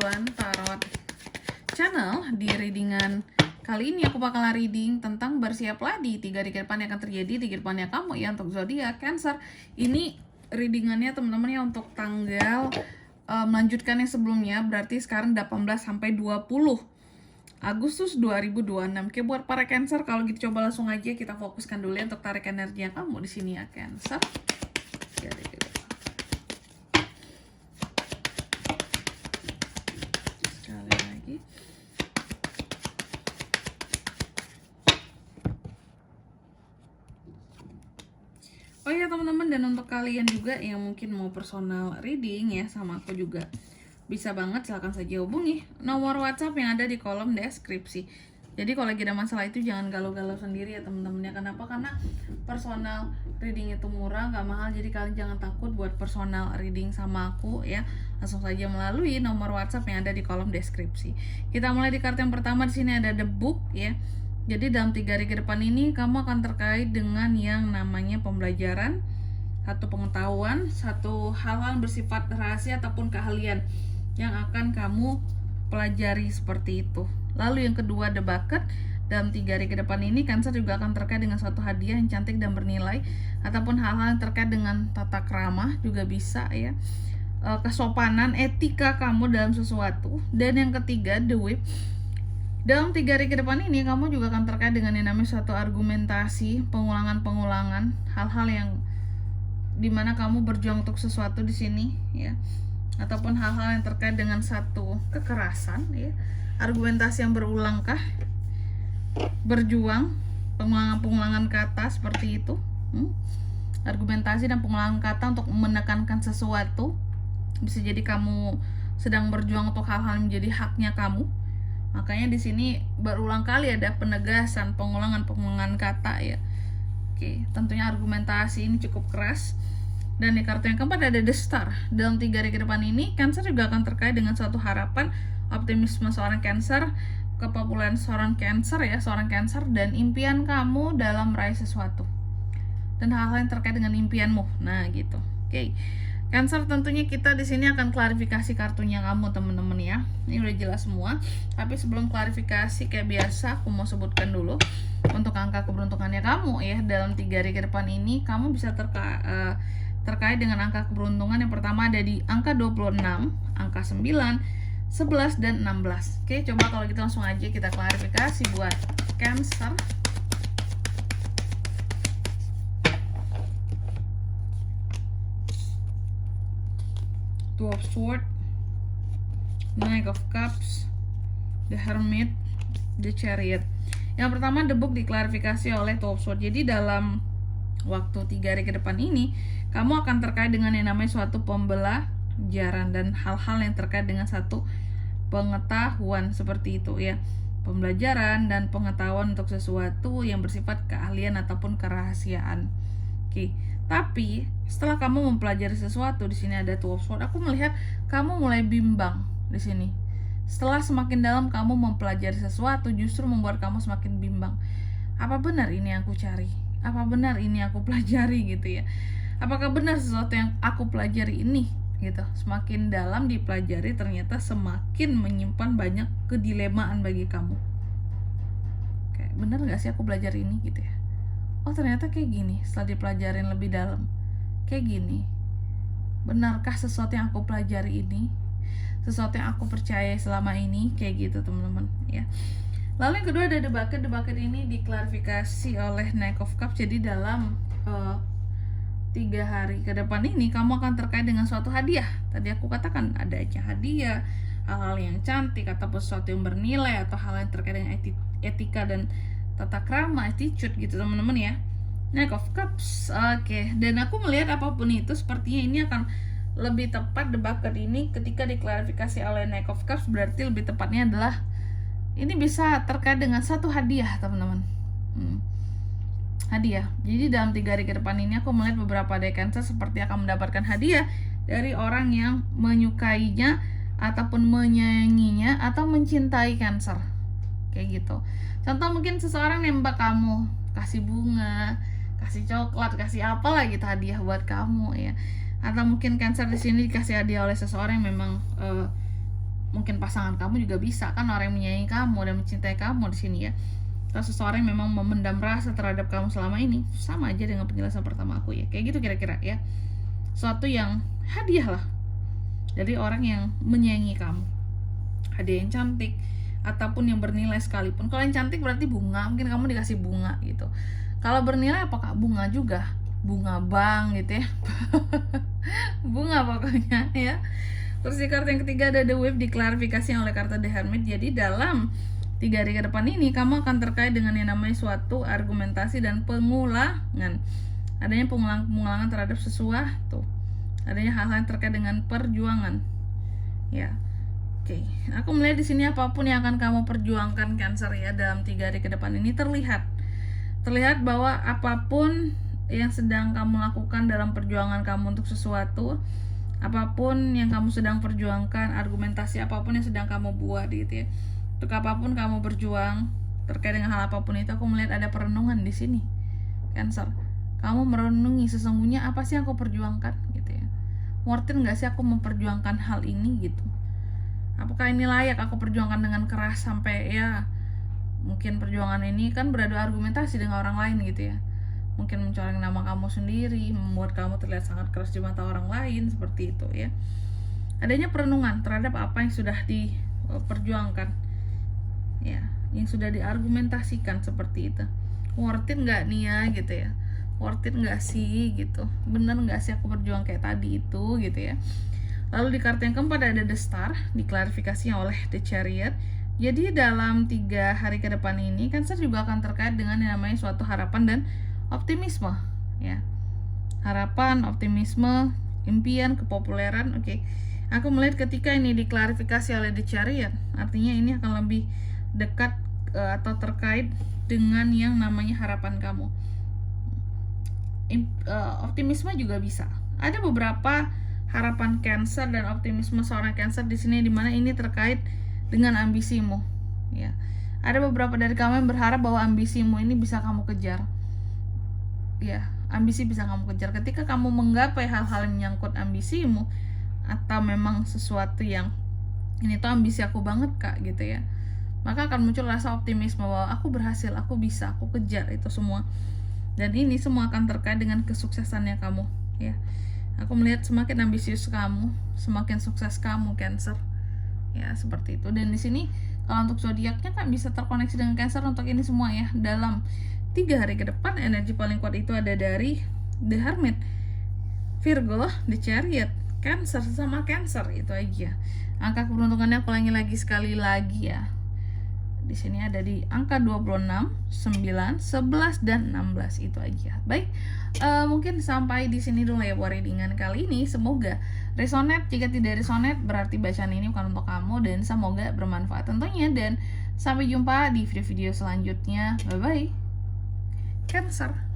Buan Tarot Channel. Di readingan kali ini aku bakal reading tentang bersiaplah di 3 hari ke depan yang akan terjadi, 3 depannya kamu ya untuk zodiak Cancer. Ini readingannya teman-teman ya untuk tanggal melanjutkan yang sebelumnya, berarti sekarang 18 sampai 20 Agustus 2026. Oke, buat para Cancer, kalau gitu coba langsung aja kita fokuskan dulu ya untuk tarik energinya kamu di sini ya Cancer. Sekali lagi. Oh ya teman-teman, dan untuk kalian juga yang mungkin mau personal reading ya sama aku juga, bisa banget, silahkan saja hubungi nomor WhatsApp yang ada di kolom deskripsi. Jadi kalau lagi ada masalah itu jangan galau-galau sendiri ya teman-teman ya. Kenapa? Karena personal reading itu murah, nggak mahal. Jadi kalian jangan takut buat personal reading sama aku ya. Langsung saja melalui nomor WhatsApp yang ada di kolom deskripsi. Kita mulai di kartu yang pertama. Di sini ada The Book ya. Jadi dalam 3 hari ke depan ini kamu akan terkait dengan yang namanya pembelajaran, satu pengetahuan, satu hal-hal bersifat rahasia ataupun keahlian yang akan kamu pelajari seperti itu. Lalu yang kedua, The Bucket. Dalam 3 hari ke depan ini Cancer juga akan terkait dengan suatu hadiah yang cantik dan bernilai, ataupun hal-hal yang terkait dengan tata krama juga bisa ya, kesopanan, etika kamu dalam sesuatu. Dan yang ketiga, The Whip. Dalam 3 hari ke depan ini kamu juga akan terkait dengan yang namanya suatu argumentasi, pengulangan-pengulangan, hal-hal yang dimana kamu berjuang untuk sesuatu di sini ya, ataupun hal-hal yang terkait dengan satu kekerasan ya, argumentasi yang berulang kah, berjuang, pengulangan-pengulangan kata seperti itu, argumentasi dan pengulangan kata untuk menekankan sesuatu. Bisa jadi kamu sedang berjuang untuk hal-hal yang menjadi haknya kamu. Makanya di sini berulang kali ada penegasan, pengulangan-pengulangan kata ya. Oke, tentunya argumentasi ini cukup keras. Dan di kartu yang keempat ada The Star. Dalam 3 hari ke depan ini Cancer juga akan terkait dengan suatu harapan, optimisme seorang Cancer, kepopuleran seorang Cancer ya, seorang Cancer, dan impian kamu dalam meraih sesuatu dan hal-hal yang terkait dengan impianmu. Nah gitu. Oke. Cancer, tentunya kita di sini akan klarifikasi kartunya kamu teman-teman ya. Ini udah jelas semua. Tapi sebelum klarifikasi kayak biasa aku mau sebutkan dulu untuk angka keberuntungannya kamu ya. Dalam 3 hari ke depan ini kamu bisa terkait dengan angka keberuntungan. Yang pertama ada di angka 26, angka 9, 11 dan 16. Oke, coba kalau gitu langsung aja kita klarifikasi buat Cancer. Two of Swords, Knight of Cups, The Hermit, The Chariot. Yang pertama, The Book diklarifikasi oleh Two of Swords. Jadi dalam waktu 3 hari ke depan ini kamu akan terkait dengan yang namanya suatu pembelajaran dan hal-hal yang terkait dengan satu pengetahuan seperti itu ya. Pembelajaran dan pengetahuan untuk sesuatu yang bersifat keahlian ataupun kerahasiaan. Oke. Tapi setelah kamu mempelajari sesuatu, di sini ada Two of Swords, aku melihat kamu mulai bimbang di sini. Setelah semakin dalam kamu mempelajari sesuatu, justru membuat kamu semakin bimbang. Apa benar ini yang aku cari? Apa benar ini yang aku pelajari gitu ya? Apakah benar sesuatu yang aku pelajari ini gitu? Semakin dalam dipelajari ternyata semakin menyimpan banyak kedilemaan bagi kamu. Kayak benar nggak sih aku belajar ini gitu ya? Oh ternyata kayak gini, setelah dipelajarin lebih dalam kayak gini. Benarkah sesuatu yang aku pelajari ini, sesuatu yang aku percaya selama ini, kayak gitu teman-teman ya. Lalu yang kedua ada The Bucket. The Bucket ini diklarifikasi oleh Knight of Cups. Jadi dalam 3 hari ke depan ini kamu akan terkait dengan suatu hadiah. Tadi aku katakan ada aja hadiah, hal-hal yang cantik ataupun sesuatu yang bernilai, atau hal yang terkait dengan etika dan tata krama, attitude gitu teman-teman ya. Knight of Cups. Oke. Dan aku melihat apapun itu sepertinya ini akan lebih tepat The Bucket ini ketika diklarifikasi oleh Knight of Cups, berarti lebih tepatnya adalah ini bisa terkait dengan satu hadiah teman-teman. Hadiah. Jadi dalam 3 hari ke depan ini aku melihat beberapa dari Cancer seperti akan mendapatkan hadiah dari orang yang menyukainya ataupun menyayanginya atau mencintai Cancer. Kayak gitu. Contoh mungkin seseorang nembak kamu, kasih bunga, kasih coklat, kasih apalah gitu hadiah buat kamu ya. Atau mungkin Cancer di sini dikasih hadiah oleh seseorang yang memang mungkin pasangan kamu juga bisa kan, orang yang menyayangi kamu dan mencintai kamu di sini ya. Kalau seseorang yang memang memendam rasa terhadap kamu selama ini, sama aja dengan penjelasan pertama aku ya, kayak gitu kira-kira ya. Suatu yang hadiah lah dari orang yang menyayangi kamu, hadiah yang cantik ataupun yang bernilai sekalipun. Kalau yang cantik berarti bunga, mungkin kamu dikasih bunga gitu. Kalau bernilai apakah bunga juga? Bunga bank gitu ya. Bunga pokoknya ya. Terus di kartu yang ketiga ada The Whip, diklarifikasi oleh kartu The Hermit. Jadi dalam 3 hari ke depan ini kamu akan terkait dengan yang namanya suatu argumentasi dan pengulangan. Adanya pengulangan terhadap sesuatu. Adanya hal-hal yang terkait dengan perjuangan. Ya. Oke, aku melihat di sini apapun yang akan kamu perjuangkan Cancer ya dalam 3 hari ke depan ini terlihat bahwa apapun yang sedang kamu lakukan dalam perjuangan kamu untuk sesuatu, apapun yang kamu sedang perjuangkan, argumentasi apapun yang sedang kamu buat gitu ya, untuk apapun kamu berjuang terkait dengan hal apapun itu, aku melihat ada perenungan di sini Cancer. Kamu merenungi sesungguhnya apa sih yang aku perjuangkan gitu ya, worth it nggak sih aku memperjuangkan hal ini gitu, apakah ini layak aku perjuangkan dengan keras sampai ya mungkin perjuangan ini kan beradu argumentasi dengan orang lain gitu ya, mungkin mencoreng nama kamu sendiri, membuat kamu terlihat sangat keras di mata orang lain, seperti itu ya. Adanya perenungan terhadap apa yang sudah diperjuangkan ya, yang sudah diargumentasikan seperti itu. Worth it nggak nih ya gitu ya, worth it nggak sih gitu, bener nggak sih aku berjuang kayak tadi itu gitu ya. Lalu di kartu yang keempat ada The Star, diklarifikasi oleh The Chariot. Jadi dalam 3 hari ke depan ini Cancer juga akan terkait dengan yang namanya suatu harapan dan optimisme ya. Harapan, optimisme, impian, kepopuleran. Oke. Aku melihat ketika ini diklarifikasi oleh The Chariot, artinya ini akan lebih dekat atau terkait dengan yang namanya harapan kamu. Optimisme juga bisa. Ada beberapa harapan Cancer dan optimisme seorang Cancer di sini, di mana ini terkait dengan ambisimu ya. Ada beberapa dari kamu yang berharap bahwa ambisimu ini bisa kamu kejar ya, ambisi bisa kamu kejar. Ketika kamu menggapai hal-hal yang menyangkut ambisimu atau memang sesuatu yang ini tuh ambisi aku banget kak gitu ya, maka akan muncul rasa optimisme bahwa aku berhasil, aku bisa, aku kejar itu semua. Dan ini semua akan terkait dengan kesuksesannya kamu ya. Aku melihat semakin ambisius kamu, semakin sukses kamu Cancer ya, seperti itu. Dan di sini kalau untuk zodiaknya kan bisa terkoneksi dengan Cancer untuk ini semua ya. Dalam 3 hari ke depan energi paling kuat itu ada dari The Hermit, Virgo, The Chariot, Cancer sama Cancer, itu aja. Angka keberuntungannya aku ulangi lagi sekali lagi ya. Di sini ada di angka 26, 9, 11 dan 16, itu aja. Baik, mungkin sampai di sini dulu ya buat readingan kali ini. Semoga resonate. Jika tidak resonate berarti bacaan ini bukan untuk kamu, dan semoga bermanfaat tentunya. Dan sampai jumpa di video-video selanjutnya. Bye bye Cancer.